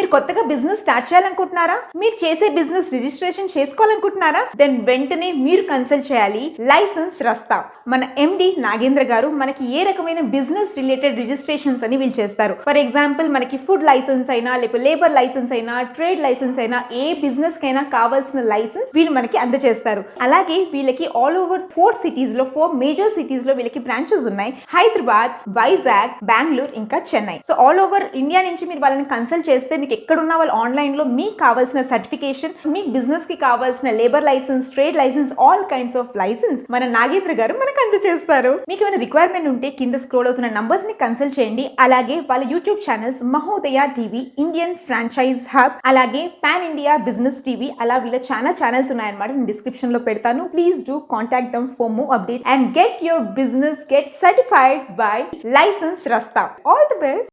మీరు కొత్తగా business start చేయాలనుకుంటున్నారా? మీరు చేసే బిజినెస్ రిజిస్ట్రేషన్ చేసుకోవాలనుకుంటున్నారా? దెన్ వెంటనే మీరు కన్సల్ట్ చేయాలి లైసెన్స్ రస్తా. మన ఎండి నాగేంద్ర గారు మనకి ఏ రకమైన బిజినెస్ రిలేటెడ్ రిజిస్ట్రేషన్స్ అని వీళ్ళు చేస్తారు. ఫర్ ఎగ్జాంపుల్ మనకి ఫుడ్ లైసెన్స్ అయినా, లేకపోతే లేబర్ లైసెన్స్ అయినా, ట్రేడ్ లైసెన్స్ అయినా, ఏ బిజినెస్ కైనా కావాల్సిన లైసెన్స్ వీళ్ళు మనకి అందజేస్తారు. అలాగే వీళ్ళకి ఆల్ ఓవర్ 4 మేజర్ సిటీస్ లో వీళ్ళకి బ్రాంచెస్ ఉన్నాయి. హైదరాబాద్, వైజాగ్, బెంగళూరు, ఇంకా Chennai. So all over India నుంచి మీరు వాళ్ళని కన్సల్ట్ చేస్తే మీకు ఎక్కడున్నా వాళ్ళు ఆన్లైన్ లో మీకు కావాల్సిన సర్టిఫికేషన్, మీ బిజినెస్ కి కావాల్సిన labour licence, trade licence, all kinds of licence మన నాగేంద్ర గారు మనకు అందజేస్తారు. మీకు ఏమైనా రిక్వైర్మెంట్ ఉంటే కింద స్క్రోల్ అవుతున్న నంబర్స్ ని కన్సల్ట్ చేయండి. అలాగే వాళ్ళ YouTube channels Mahodaya TV, Indian franchise hub, అలాగే పాన్ ఇండియా బిజినెస్ టీవీ, అలా వీళ్ళ చాలా ఛానల్స్ ఉన్నాయన్నమాట. నేను డిస్క్రిప్షన్ లో పెడతాను. Please do contact them for more update and get your business get certified by licence రస్తా. All the best.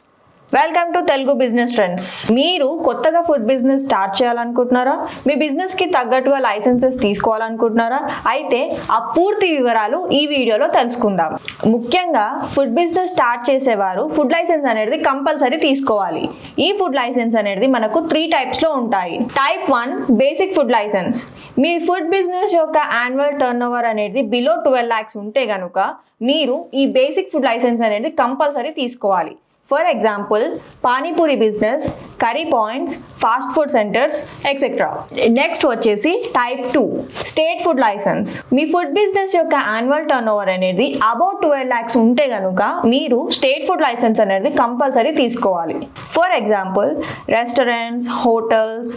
Welcome to Telugu business trends. మీరు కొత్తగా ఫుడ్ బిజినెస్ స్టార్ట్ చేయాలనుకుంటున్నారా? మీ బిజినెస్ కి తగ్గట్టుగా లైసెన్సెస్ తీసుకోవాలనుకుంటున్నారా? అయితే ఆ పూర్తి వివరాలు ఈ వీడియోలో తెలుసుకుందాం. ముఖ్యంగా ఫుడ్ బిజినెస్ స్టార్ట్ చేసేవారు ఫుడ్ లైసెన్స్ అనేది కంపల్సరీ తీసుకోవాలి. ఈ ఫుడ్ లైసెన్స్ అనేది మనకు 3 టైప్స్ లో ఉంటాయి. Type 1 basic food licence. మీ ఫుడ్ బిజినెస్ యొక్క యాన్యువల్ టర్న్ ఓవర్ అనేది బిలో 12 lakhs ఉంటే గనుక మీరు ఈ బేసిక్ ఫుడ్ లైసెన్స్ అనేది కంపల్సరీ తీసుకోవాలి. For example panipuri business, curry points, fast food centres etcetera. Next వచ్చేసి టైప్ 2 స్టేట్ ఫుడ్ లైసెన్స్. మీ ఫుడ్ బిజినెస్ యొక్క యాన్యువల్ టర్న్ ఓవర్ అనేది అబౌట్ 12 lakhs ఉంటే గనుక మీరు స్టేట్ ఫుడ్ లైసెన్స్ అనేది కంపల్సరీ తీసుకోవాలి. For example restaurants, hotels,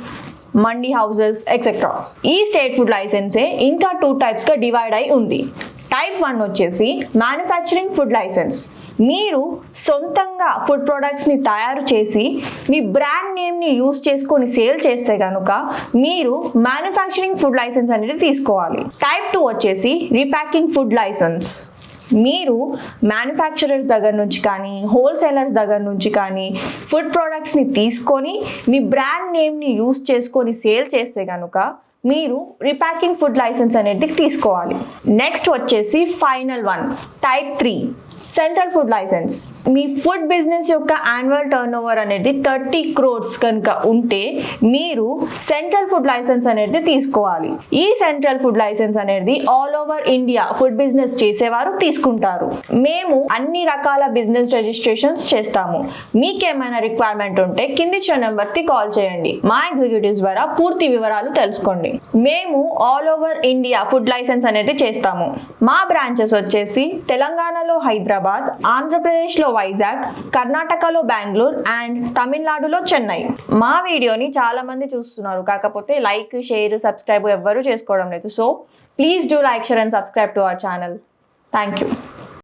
mandi houses etcetera. ఈ స్టేట్ ఫుడ్ లైసెన్సే ఇంకా 2 types గా డివైడ్ అయి ఉంది. టైప్ 1 వచ్చేసి మ్యానుఫ్యాక్చరింగ్ ఫుడ్ లైసెన్స్. మీరు సొంతంగా ఫుడ్ ప్రొడక్ట్స్ని తయారు చేసి మీ బ్రాండ్ నేమ్ని యూజ్ చేసుకొని సేల్ చేస్తే కనుక మీరు మ్యానుఫ్యాక్చరింగ్ ఫుడ్ లైసెన్స్ అనేది తీసుకోవాలి. టైప్ 2 వచ్చేసి రీప్యాకింగ్ ఫుడ్ లైసెన్స్. మీరు మ్యానుఫ్యాక్చరర్స్ దగ్గర నుంచి కానీ, హోల్సేలర్స్ దగ్గర నుంచి కానీ ఫుడ్ ప్రొడక్ట్స్ని తీసుకొని మీ బ్రాండ్ నేమ్ని యూజ్ చేసుకొని సేల్ చేస్తే కనుక మీరు రీప్యాకింగ్ ఫుడ్ లైసెన్స్ అనేది తీసుకోవాలి. నెక్స్ట్ వచ్చేసి final 1 type 3 central food licence. మీ ఫుడ్ బిజినెస్ యొక్క యాన్యువల్ టర్న్ ఓవర్ అనేది 30 crores కనుక ఉంటే మీరు సెంట్రల్ ఫుడ్ లైసెన్స్ అనేది తీసుకోవాలి. ఈ సెంట్రల్ ఫుడ్ లైసెన్స్ అనేది all over India food business చేసేవారు తీసుకుంటారు. మేము అన్ని రకాల బిజినెస్ రిజిస్ట్రేషన్స్ చేస్తాము. మీకేమైనా రిక్వైర్మెంట్ ఉంటే కింది ఇచ్చిన నెంబర్స్ కి కాల్ చేయండి. మా ఎగ్జిక్యూటివ్స్ ద్వారా పూర్తి వివరాలు తెలుసుకోండి. మేము all over India food licence అనేది చేస్తాము. మా బ్రాంచెస్ వచ్చేసి తెలంగాణలో హైదరాబాద్, ఆంధ్రప్రదేశ్లో వైజాగ్, కర్ణాటకలో బెంగళూరు అండ్ తమిళనాడులో చెన్నై. మా వీడియోని చాలా మంది చూస్తున్నారు, కాకపోతే లైక్, షేర్, సబ్స్క్రైబ్ ఎవ్వరూ చేసుకోవడం లేదు. So please do like, share and subscribe to our channel. Thank you.